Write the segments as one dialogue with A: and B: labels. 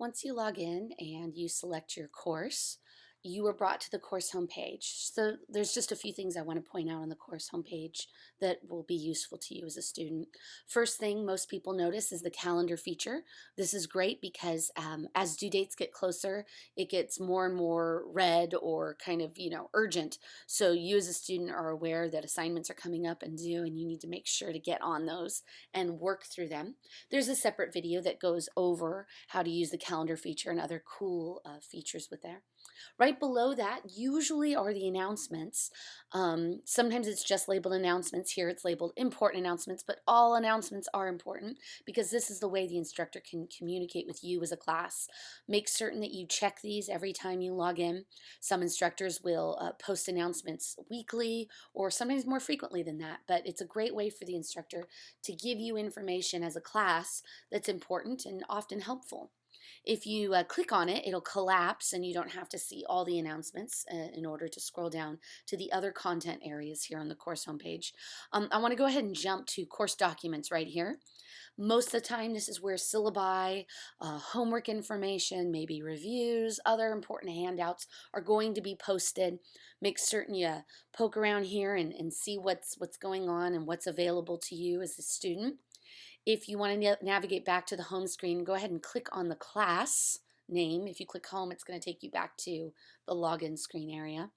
A: Once you log in and you select your course, you are brought to the course homepage. So there's just a few things I want to point out on the course homepage that will be useful to you as a student. First thing most people notice is the calendar feature. This is great because as due dates get closer, it gets more and more red or kind of, urgent. So you as a student are aware that assignments are coming up and due, and you need to make sure to get on those and work through them. There's a separate video that goes over how to use the calendar feature and other cool features with there. Right below that usually are the announcements. Sometimes it's just labeled announcements. Here it's labeled important announcements, but all announcements are important because this is the way the instructor can communicate with you as a class. Make certain that you check these every time you log in. Some instructors will post announcements weekly or sometimes more frequently than that, but it's a great way for the instructor to give you information as a class that's important and often helpful. If you click on it, it'll collapse and you don't have to see all the announcements in order to scroll down to the other content areas here on the course homepage. I want to go ahead and jump to course documents right here. Most of the time, this is where syllabi, homework information, maybe reviews, other important handouts are going to be posted. Make certain you poke around here and see what's going on and what's available to you as a student. If you want to navigate back to the home screen, go ahead and click on the class name. If you click home, it's going to take you back to the login screen area.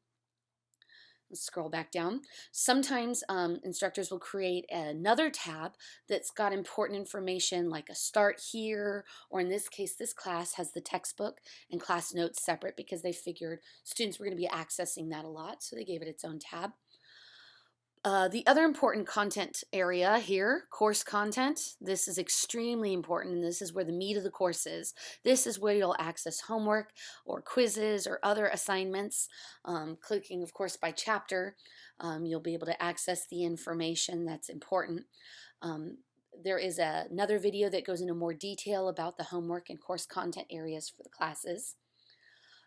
A: Scroll back down. Sometimes instructors will create another tab that's got important information like a start here, or in this case, this class has the textbook and class notes separate because they figured students were going to be accessing that a lot, so they gave it its own tab. The other important content area here, course content, this is extremely important, and this is where the meat of the course is. This is where you'll access homework or quizzes or other assignments. Clicking, of course, by chapter, you'll be able to access the information that's important. There is another video that goes into more detail about the homework and course content areas for the classes.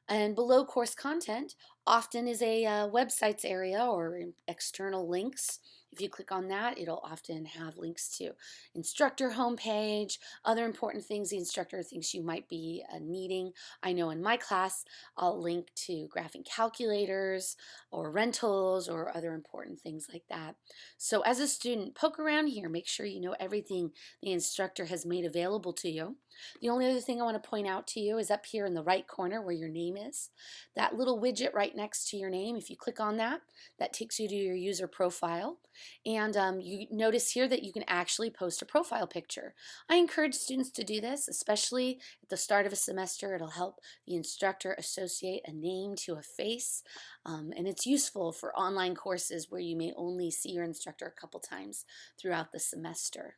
A: And below course content often is a websites area or external links. If you click on that, it'll often have links to instructor homepage, other important things the instructor thinks you might be needing. I know in my class, I'll link to graphing calculators or rentals or other important things like that. So as a student, poke around here, make sure you know everything the instructor has made available to you. The only other thing I want to point out to you is up here in the right corner where your name is. That little widget right next to your name, if you click on that, that takes you to your user profile. And you notice here that you can actually post a profile picture. I encourage students to do this, especially at the start of a semester. It'll help the instructor associate a name to a face. And it's useful for online courses where you may only see your instructor a couple times throughout the semester.